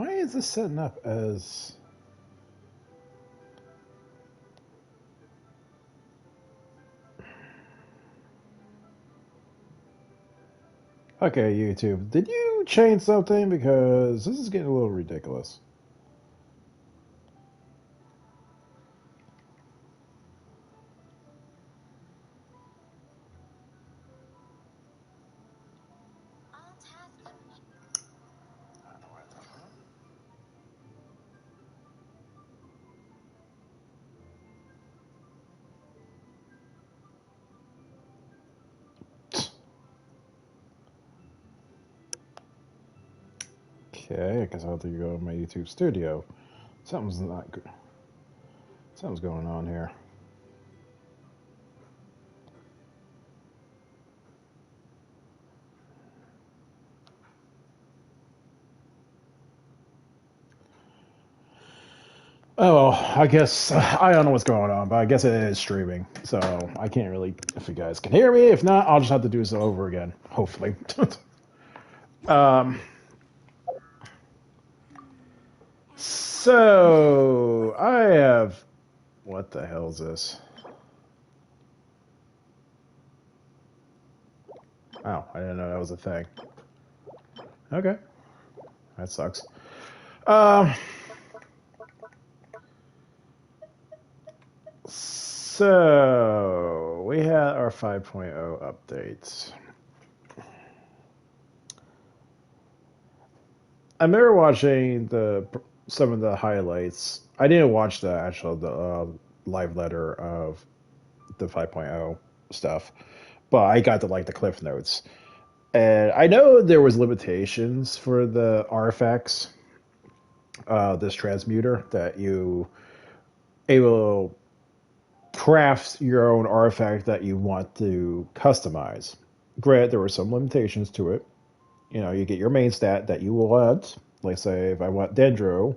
Why is this setting up as... Okay, YouTube, did you change something? Because this is getting a little ridiculous. Okay, I guess I'll have to go to my YouTube studio. Something's not good. Something's going on here. Oh, well, I guess I don't know what's going on, but I guess it is streaming, so I can't really. If you guys can hear me, if not, I'll just have to do this over again. Hopefully. So I have. What the hell is this? Oh, I didn't know that was a thing. Okay, that sucks. Um. So we had our 5.0 updates. I remember watching some of the highlights. I didn't watch the actual live letter of the 5.0 stuff, but I got to like the cliff notes. And I know there was limitations for the artifacts, this transmuter that you able to craft your own artifact that you want to customize. Granted, there were some limitations to it. You know, you get your main stat that you want. Like, say, if I want Dendro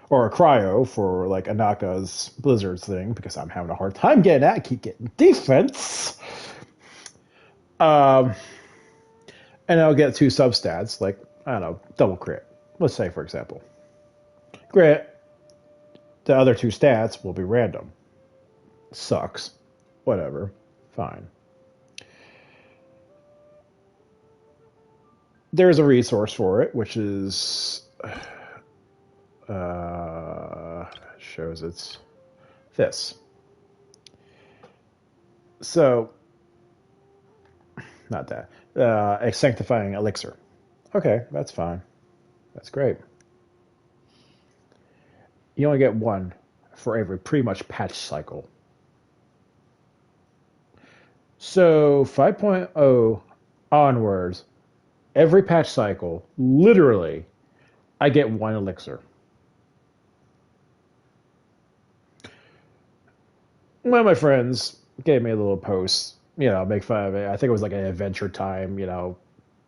or a Cryo for, like, Anaka's Blizzards thing, because I'm having a hard time getting that. I keep getting defense. And I'll get two substats, like, I don't know, double crit. Let's say, for example. Granted, the other two stats will be random. Sucks. Whatever. Fine. There's a resource for it, which is shows it's this. So, not that. A sanctifying elixir. Okay, that's fine. That's great. You only get one for every pretty much patch cycle. So 5.0 onwards, every patch cycle, literally, I get one elixir. One of my friends gave me a little post, make fun of it. I think it was like an Adventure Time,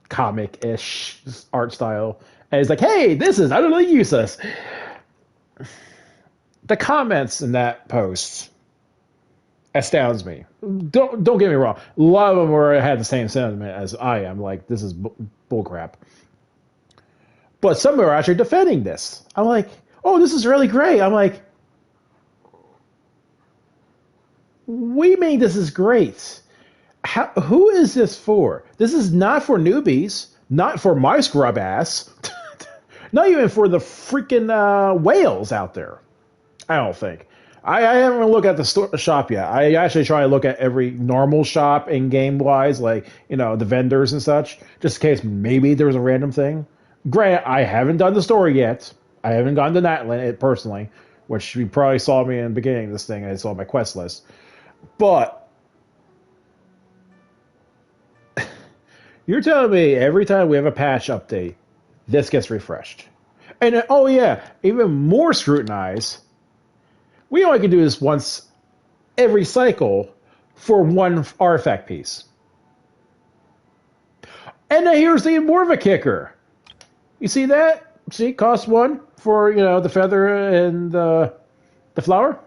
comic-ish art style. And he's like, hey, this is utterly useless. The comments in that post astounds me. Don't get me wrong. A lot of them had the same sentiment as I am. Like, this is bullcrap. But some are actually defending this. I'm like, oh, this is really great. I'm like, we mean this is great. Who is this for? This is not for newbies. Not for my scrub ass. Not even for the freaking whales out there. I don't think. I haven't even looked at the shop yet. I actually try to look at every normal shop in game wise, like, the vendors and such, just in case maybe there's a random thing. Granted, I haven't done the story yet. I haven't gone to Natlan personally, which you probably saw me in the beginning of this thing. I saw my quest list. But you're telling me every time we have a patch update, this gets refreshed. And oh yeah, even more scrutinized. We only can do this once every cycle for one artifact piece. And then here's the more of a kicker. You see that? See, cost one for, the feather and the flower.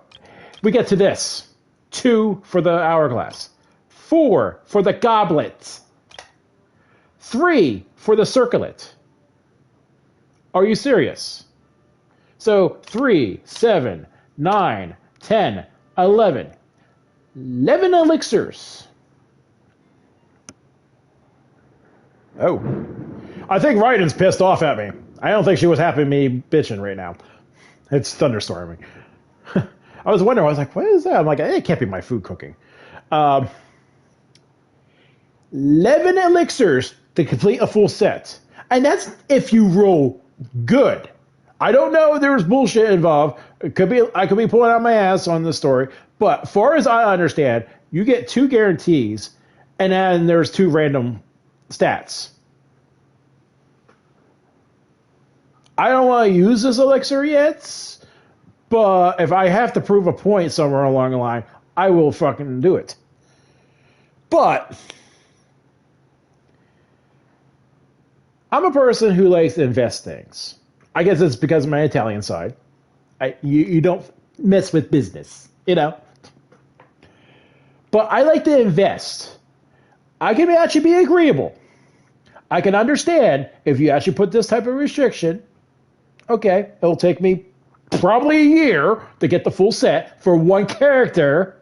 We get to this. 2 for the hourglass. 4 for the goblet. 3 for the circlet. Are you serious? So 3, 7, 9, 10, 11. 11 elixirs. Oh. I think Ryden's pissed off at me. I don't think she was happy me bitching right now. It's thunderstorming. I was wondering, I was like, what is that? I'm like, it can't be my food cooking. Um, 11 elixirs to complete a full set. And that's if you roll good. I don't know if there's bullshit involved. I could be pulling out my ass on this story. But far as I understand, you get 2 guarantees, and then there's 2 random stats. I don't want to use this elixir yet, but if I have to prove a point somewhere along the line, I will fucking do it. But I'm a person who likes to invest things. I guess it's because of my Italian side. You don't mess with business, you know? But I like to invest. I can actually be agreeable. I can understand if you actually put this type of restriction. Okay, it'll take me probably a year to get the full set for one character.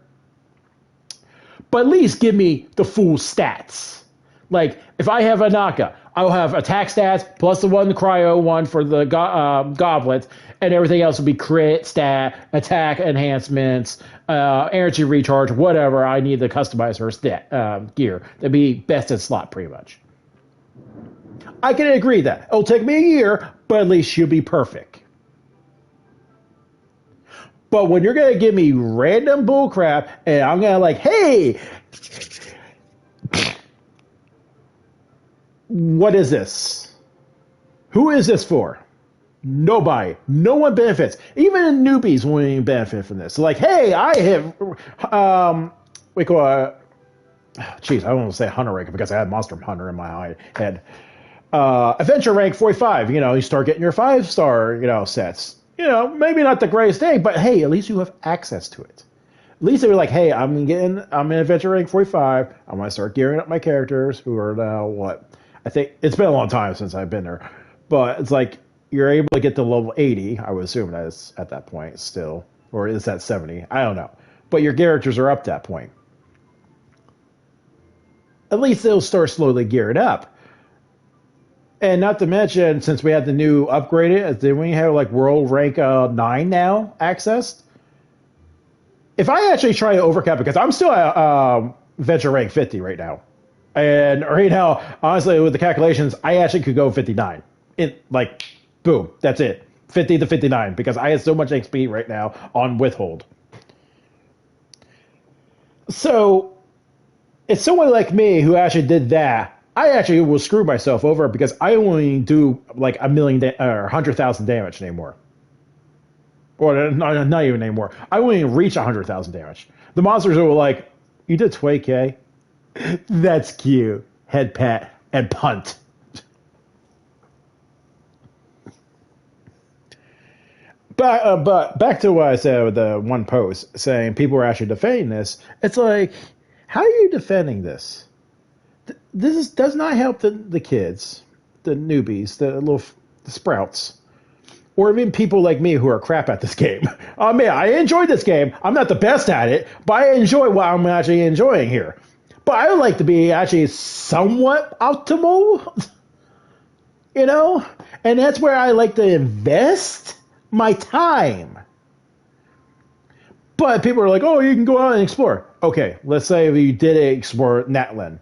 But at least give me the full stats. Like, if I have a Naka, I'll have attack stats plus the cryo one for the goblet, and everything else will be crit, stat, attack enhancements, energy recharge, whatever I need to customize her gear. That'd be best in slot, pretty much. I can agree that. It'll take me a year, but at least she'll be perfect. But when you're going to give me random bullcrap, and I'm going to like, hey, what is this? Who is this for? Nobody. No one benefits. Even newbies won't even benefit from this. Like, hey, I have, we call it, jeez, I don't want to say hunter rank because I had Monster Hunter in my head. Adventure rank 45, you start getting your 5-star, sets. Maybe not the greatest thing, but hey, at least you have access to it. At least they're like, hey, I'm in adventure rank 45. I'm going to start gearing up my characters who are now what? I think it's been a long time since I've been there, but it's like you're able to get to level 80. I would assume that is at that point still, or is that 70? I don't know. But your characters are up that point. At least they'll start slowly gearing up. And not to mention, since we had the new upgraded, then we have like world rank 9 now accessed. If I actually try to overcap, because I'm still at venture rank 50 right now. And right now, honestly, with the calculations, I actually could go 59. Boom, that's it. 50 to 59, because I have so much XP right now on withhold. So, it's someone like me who actually did that. I actually will screw myself over because I only do like 100,000 damage anymore. Or not even anymore. I won't even reach 100,000 damage. The monsters are like, you did 20k? That's cute. Head pat and punt. But back to what I said with the one post saying people are actually defending this. It's like, how are you defending this? This does not help the kids, the newbies, the little sprouts, or even people like me who are crap at this game. I mean, I enjoyed this game. I'm not the best at it, but I enjoy what I'm actually enjoying here. But I would like to be actually somewhat optimal, and that's where I like to invest my time. But people are like, oh, you can go out and explore. Okay, let's say you did explore Natlan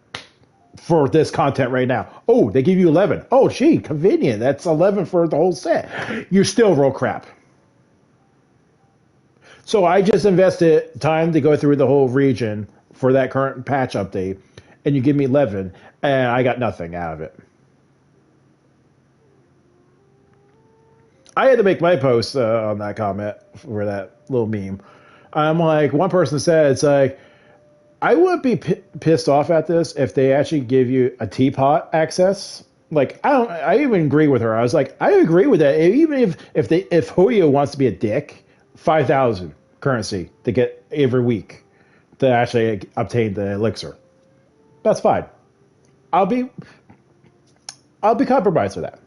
for this content right now. Oh, they give you 11. Oh, gee, convenient. That's 11 for the whole set. You still roll crap. So I just invested time to go through the whole region for that current patch update, and you give me 11, and I got nothing out of it. I had to make my post on that comment for that little meme. I'm like, one person said, it's like, I wouldn't be pissed off at this if they actually give you a teapot access. Like, I even agree with her. I was like, I agree with that. Even if Hoyo wants to be a dick, 5,000 currency to get every week to actually obtain the elixir. That's fine. I'll be compromised with that.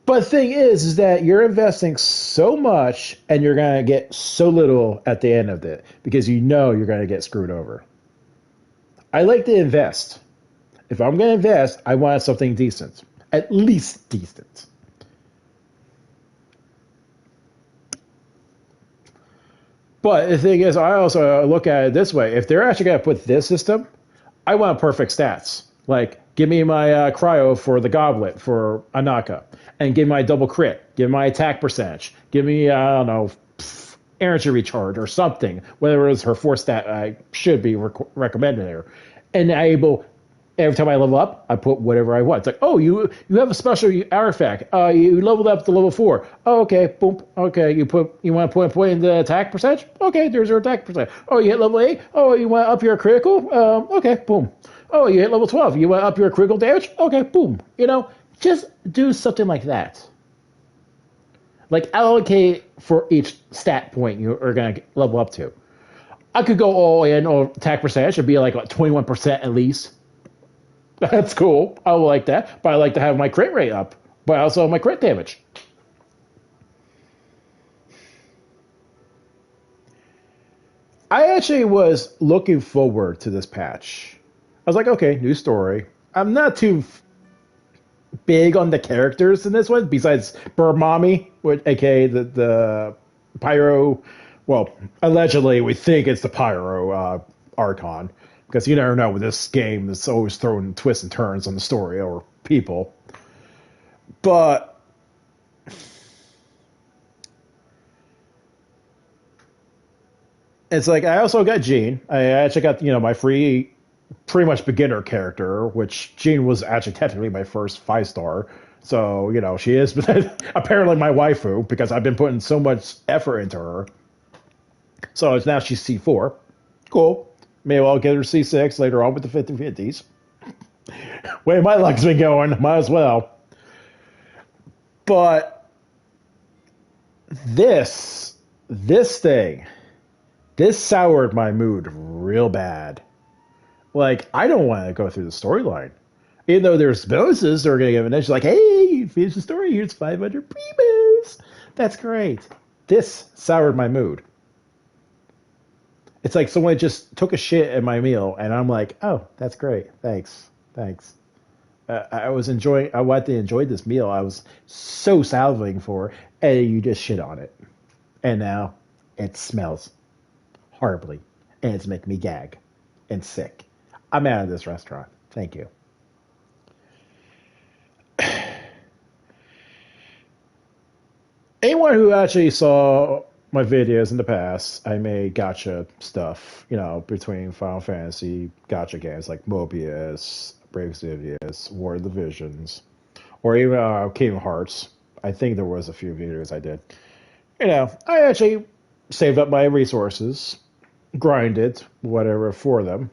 But the thing is that you're investing so much and you're going to get so little at the end of it because you know you're going to get screwed over. I like to invest. If I'm going to invest, I want something decent, at least decent. But the thing is, I also look at it this way: if they're actually going to put this system, I want perfect stats. Like, give me my cryo for the goblet for Anaka, and give me my double crit, give me my attack percentage, give me I don't know, energy recharge or something. Whatever is her force stat, I should be recommending her, and able. Every time I level up, I put whatever I want. It's like, oh, you have a special artifact. You leveled up to level 4. Oh, okay, boom. Okay, you want to put in the attack percentage? Okay, there's your attack percentage. Oh, you hit level 8. Oh, you want to up your critical? Okay, boom. Oh, you hit level 12. You want to up your critical damage? Okay, boom. Just do something like that. Like allocate for each stat point you are going to level up to. I could go all in on attack percentage. It'd be like 21% at least. That's cool. I like that. But I like to have my crit rate up. But also my crit damage. I actually was looking forward to this patch. I was like, okay, new story. I'm not too big on the characters in this one, besides Burmami, aka the Pyro. Well, allegedly, we think it's the Pyro Archon. Because you never know with this game, it's always throwing twists and turns on the story or people. But it's like I also got Jean. I actually got my free, pretty much beginner character, which Jean was actually technically my first 5-star. So she is apparently my waifu because I've been putting so much effort into her. So now she's C4. Cool. Maybe I'll get her C6 later on with the 50/50s. Way my luck's been going, might as well. But this thing, this soured my mood real bad. Like, I don't want to go through the storyline. Even though there's bonuses that are going to give an edge, like, hey, you finish the story, here's 500 primos. That's great. This soured my mood. It's like someone just took a shit at my meal, and I'm like, oh, that's great. Thanks. I wanted to enjoy this meal. I was so salivating for, and you just shit on it. And now it smells horribly, and it's making me gag and sick. I'm out of this restaurant. Thank you. Anyone who actually saw my videos in the past, I made gacha stuff, between Final Fantasy gacha games like Mobius, Brave Exvius, War of the Visions, or even Kingdom Hearts. I think there was a few videos I did. I actually saved up my resources, grinded, whatever, for them,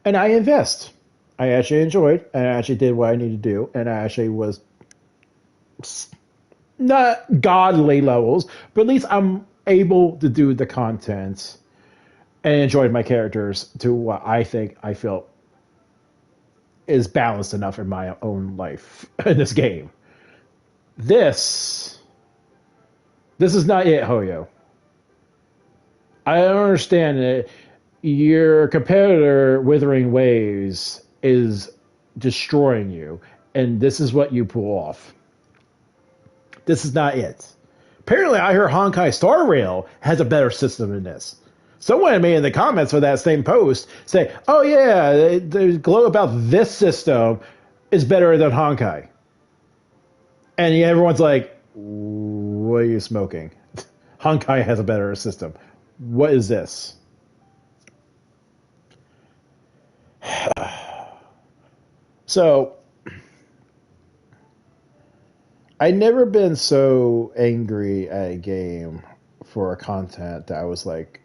and I invest. I actually enjoyed, and I actually did what I needed to do, and I actually was not godly levels, but at least I'm able to do the content and enjoy my characters to what I think I feel is balanced enough in my own life in this game. This is not it, Hoyo. I don't understand that your competitor Withering Waves is destroying you, and this is what you pull off. This is not it. Apparently, I heard Honkai Star Rail has a better system than this. Someone made in the comments for that same post say, oh yeah, the glow about this system is better than Honkai. And everyone's like, what are you smoking? Honkai has a better system. What is this? So, I'd never been so angry at a game for a content that I was like,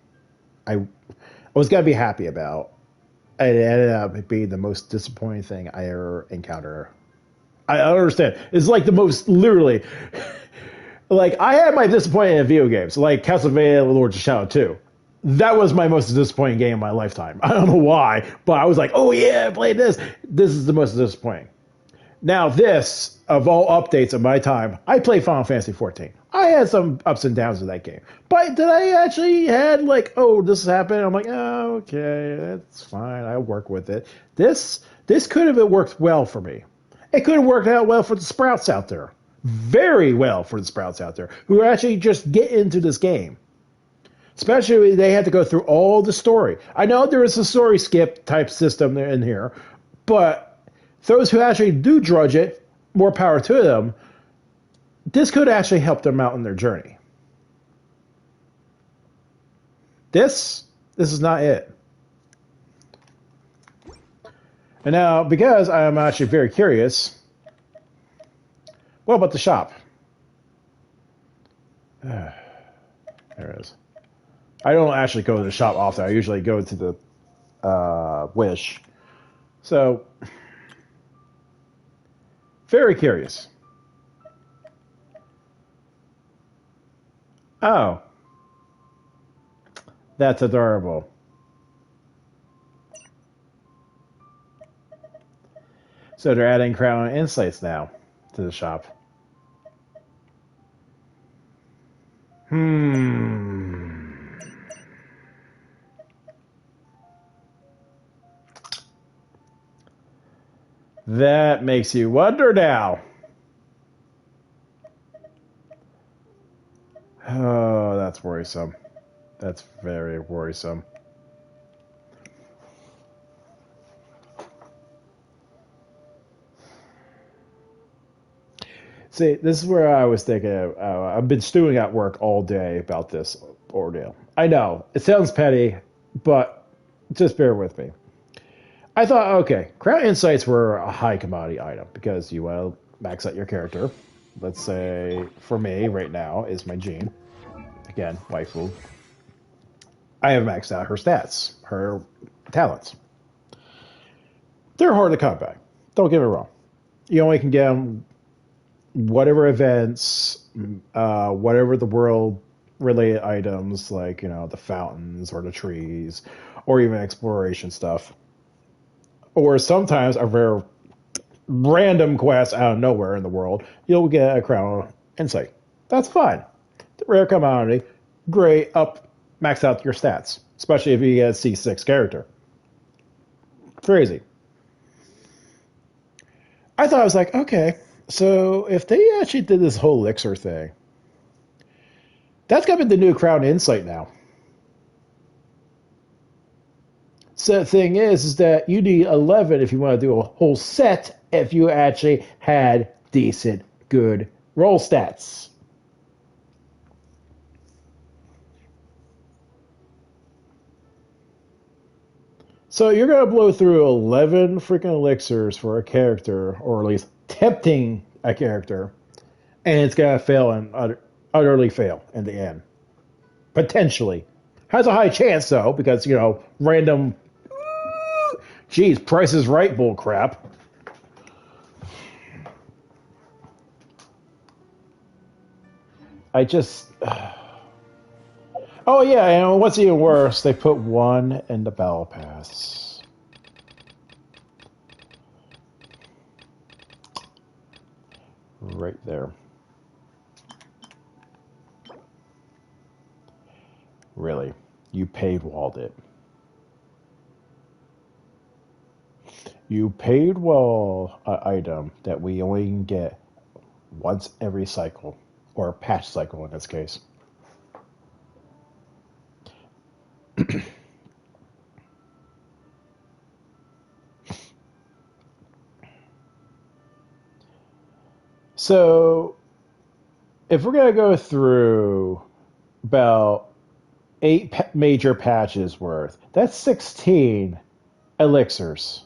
I was gonna be happy about. And it ended up being the most disappointing thing I ever encountered. I don't understand. It's like the most literally. Like, I had my disappointment in video games, like Castlevania Lords of Shadow 2. That was my most disappointing game in my lifetime. I don't know why, but I was like, oh yeah, I played this. This is the most disappointing. Now this, of all updates of my time, I played Final Fantasy 14. I had some ups and downs in that game, but did I actually had like, oh, this happened? I'm like, oh, okay, that's fine. I'll work with it. This could have worked well for me. It could have worked out well for the sprouts out there. Very well for the sprouts out there who actually just get into this game. Especially they had to go through all the story. I know there is a story skip type system in here, but those who actually do drudge it, more power to them. This could actually help them out in their journey. This is not it. And now, because I am actually very curious, what about the shop? There it is. I don't actually go to the shop often. I usually go to the Wish. So, very curious. Oh, that's adorable. So they're adding Crown Insights now to the shop. That makes you wonder now. Oh, that's worrisome. That's very worrisome. See, this is where I was thinking of, I've been stewing at work all day about this ordeal. I know, it sounds petty, but just bear with me. I thought, okay, Crown Insights were a high commodity item because you want to max out your character. Let's say, for me, right now, is my Jean. Again, waifu. I have maxed out her stats, her talents. They're hard to come by. Don't get me wrong. You only can get them whatever events, whatever the world related items, like, the fountains or the trees, or even exploration stuff. Or sometimes a very random quest out of nowhere in the world, you'll get a Crown Insight. That's fine. The rare commodity, great, max out your stats, especially if you get a C6 character. Crazy. I thought I was like, okay, so if they actually did this whole elixir thing, that's gonna be the new Crown Insight now. So the thing is that you need 11 if you want to do a whole set if you actually had decent, good roll stats. So you're going to blow through 11 freaking elixirs for a character, or at least tempting a character, and it's going to fail and utterly fail in the end. Potentially. Has a high chance, though, because, random, geez, Price is Right bull crap. I just... Oh, yeah, and what's even worse, they put one in the Battle Pass. Right there. Really? You paywalled it. You paywall an item that we only can get once every cycle, or patch cycle in this case. So, if we're going to go through about 8 major patches worth, that's 16 elixirs.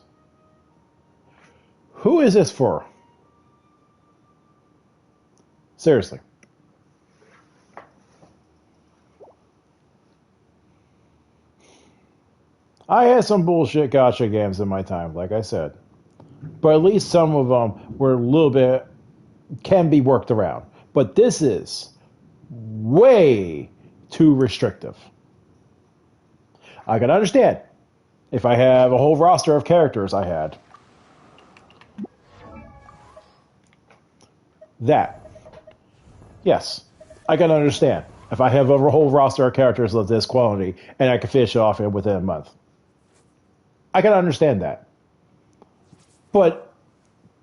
Who is this for? Seriously. I had some bullshit gotcha games in my time, like I said. But at least some of them were a little bit, can be worked around. But this is way too restrictive. I can understand if I have a whole roster of characters I had. That, yes, I can understand. If I have a whole roster of characters of this quality and I can finish it off within a month, I can understand that. But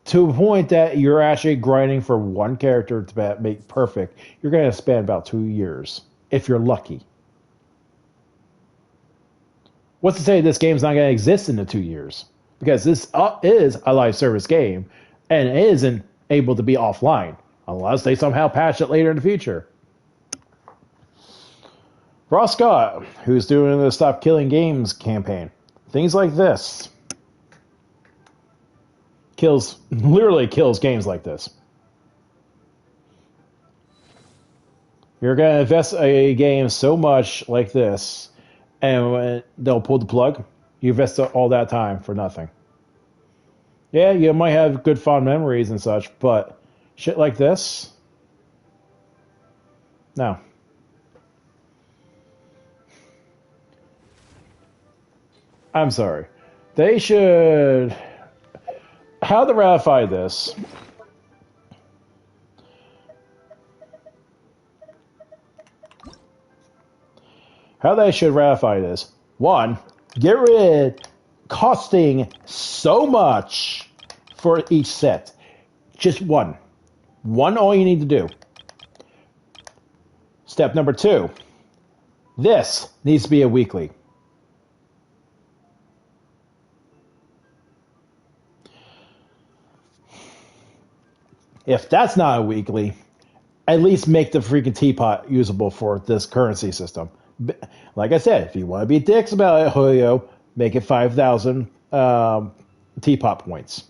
to a point that you're actually grinding for one character to make perfect, you're going to spend about 2 years if you're lucky. What's to say this game's not going to exist in the 2 years? Because this is a live service game and it isn't able to be offline unless they somehow patch it later in the future. Ross Scott, who's doing the Stop Killing Games campaign, things like this literally kills games like this. You're going to invest a game so much like this, and when they'll pull the plug, you invest all that time for nothing. Yeah, you might have good fond memories and such, but shit like this? No. I'm sorry. They should. How to ratify this? How they should ratify this? One, get rid costing so much for each set. Just one. One, all you need to do. Step number 2. This needs to be a weekly. If that's not a weekly, at least make the freaking teapot usable for this currency system. Like I said, if you want to be dicks about it, Hoyo, make it 5,000 teapot points.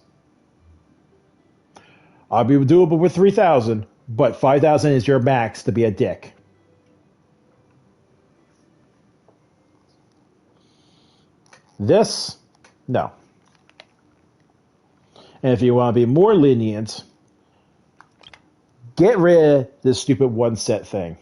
I'll be doable with 3,000, but 5,000 is your max to be a dick. This, no. And if you want to be more lenient, get rid of this stupid one set thing.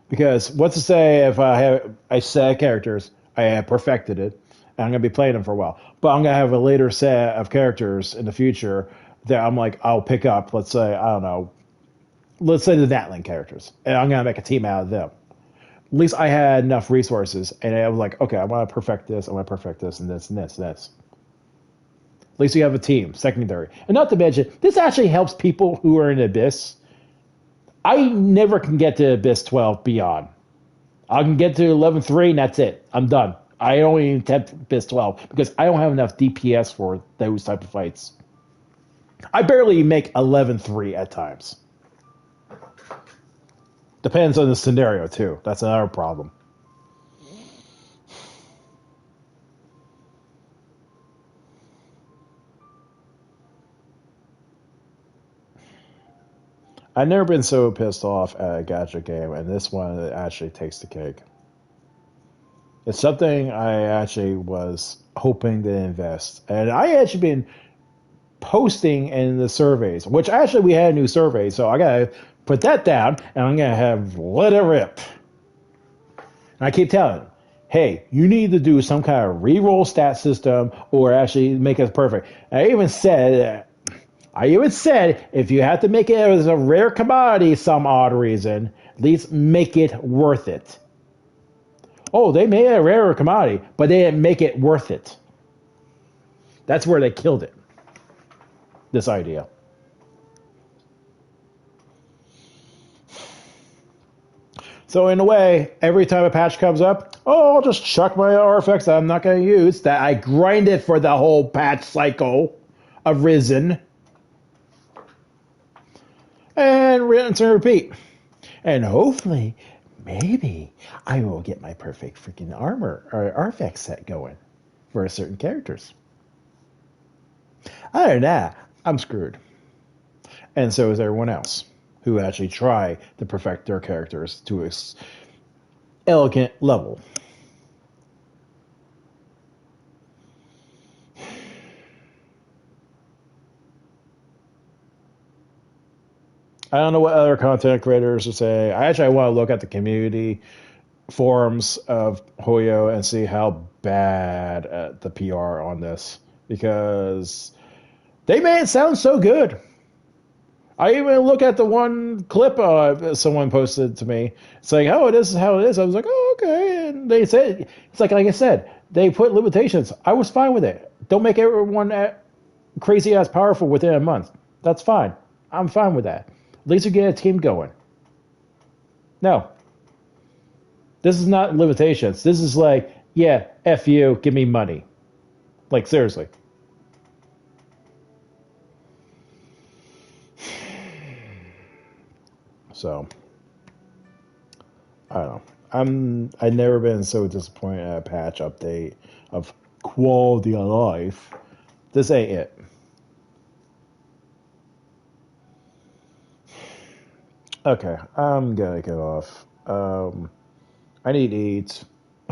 Because what's to say if I have a set of characters, I have perfected it, and I'm going to be playing them for a while. But I'm going to have a later set of characters in the future that I'm like, I'll pick up, let's say, I don't know, let's say the Natling characters, and I'm going to make a team out of them. At least I had enough resources, and I was like, okay, I want to perfect this, I want to perfect this, and this, and this, and this. At least you have a team, secondary. And not to mention, this actually helps people who are in Abyss. I never can get to Abyss 12 beyond. I can get to 11.3 and that's it. I'm done. I don't even attempt Abyss 12 because I don't have enough DPS for those type of fights. I barely make 11.3 at times. Depends on the scenario too. That's another problem. I've never been so pissed off at a gacha game, and this one actually takes the cake. It's something I actually was hoping to invest, and I actually been posting in the surveys, which actually we had a new survey, so I gotta put that down, and I'm gonna have let it rip. And I keep telling them, hey, you need to do some kind of reroll stat system or actually make it perfect. I even said if you have to make it as a rare commodity some odd reason, at least make it worth it. Oh, they made it a rare commodity, but they didn't make it worth it. That's where they killed it. This idea. So in a way, every time a patch comes up, I'll just chuck my artifacts that I'm not going to use, that I grinded for the whole patch cycle of Risen. And rinse and repeat. And hopefully, maybe, I will get my perfect freaking armor or artifact set going for certain characters. Other than that, I'm screwed. And so is everyone else who actually try to perfect their characters to an elegant level. I don't know what other content creators are saying. I want to look at the community forums of Hoyo and see how bad the PR on this, because They made it sound so good. I even look at the one clip someone posted to me. It's like, oh, this is how it is. I was like, oh, okay. And they said, it's like I said, they put limitations. I was fine with it. Don't make everyone crazy ass powerful within a month. That's fine. I'm fine with that. At least you get a team going. No, this is not limitations. This is like, yeah, F you, give me money. Like, seriously. So, I don't know. I've never been so disappointed at a patch update of quality of life. This ain't it. Okay, I'm gonna get off. I need to eat.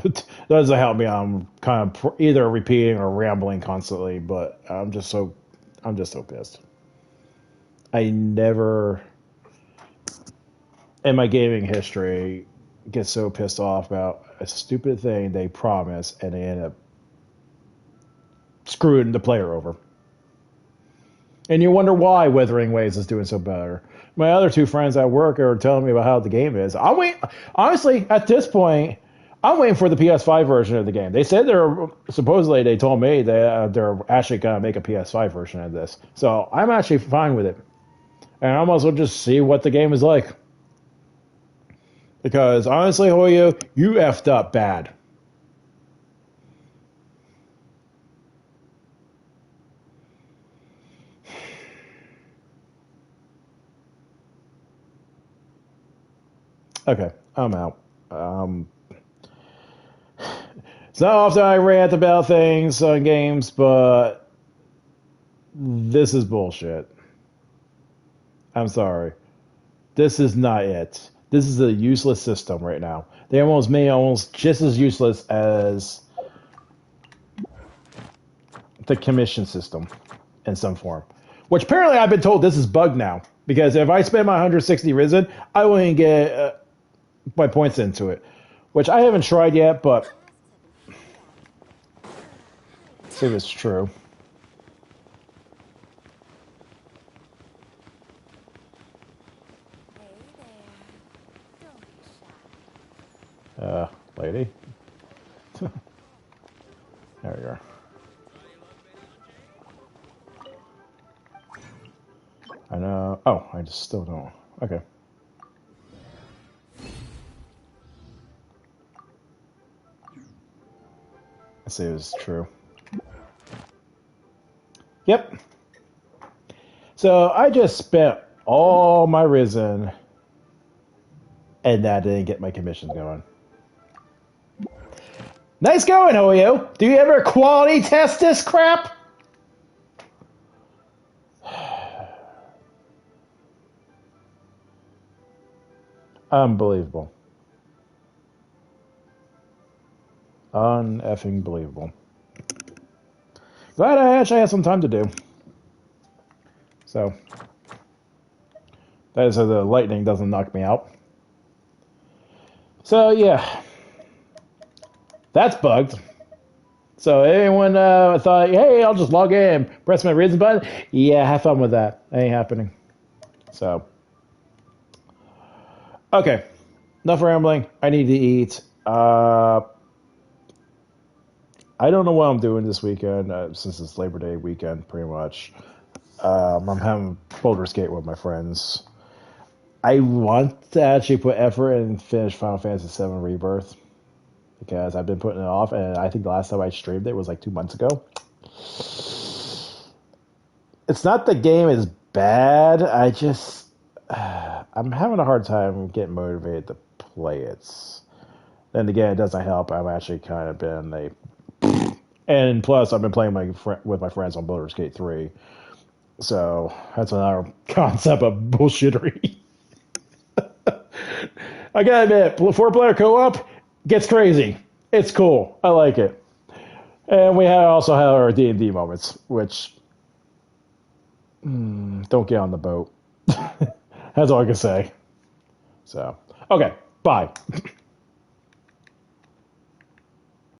That doesn't help me. I'm kind of either repeating or rambling constantly, but I'm just so pissed. I never, in my gaming history, get so pissed off about a stupid thing they promise and they end up screwing the player over. And you wonder why Wuthering Waves is doing so better. My other two friends at work are telling me about how the game is. I'm waiting. Honestly, at this point, I'm waiting for the PS5 version of the game. They said supposedly they told me that they're actually gonna make a PS5 version of this. So I'm actually fine with it, and I'm also just see what the game is like. Because honestly, Hoyo, you effed up bad. Okay, I'm out. Um, it's not often I rant about things on games, but this is bullshit. I'm sorry. This is not it. This is a useless system right now. They almost made it almost just as useless as the commission system in some form. Which apparently I've been told this is bugged now. Because if I spend my 160 risen, I won't get my points into it. Which I haven't tried yet, but see if it's true. Lady. There we are. I know. Oh, I just still don't. Okay. Let's see if it's true. Yep. So I just spent all my risen, and that didn't get my commissions going. Nice going, Hoyo. Do you ever quality test this crap? Unbelievable. Uneffing believable. Glad I actually had some time to do. So, that is so the lightning doesn't knock me out. So, yeah. That's bugged. So, anyone thought, hey, I'll just log in, press my risen button? Yeah, have fun with that. Ain't happening. So, okay. Enough rambling. I need to eat. I don't know what I'm doing this weekend since it's Labor Day weekend, pretty much. I'm having boulder skate with my friends. I want to actually put effort and finish Final Fantasy VII Rebirth because I've been putting it off, and I think the last time I streamed it was like 2 months ago. It's not the game is bad. I just I'm having a hard time getting motivated to play it. Then again, it doesn't help. I'm actually kind of been a and plus, I've been playing with my friends on Boulder Skate 3. So that's another concept of bullshittery. I gotta admit, 4-player co-op gets crazy. It's cool. I like it. And we also have our D&D moments, which don't get on the boat. That's all I can say. So, okay, bye.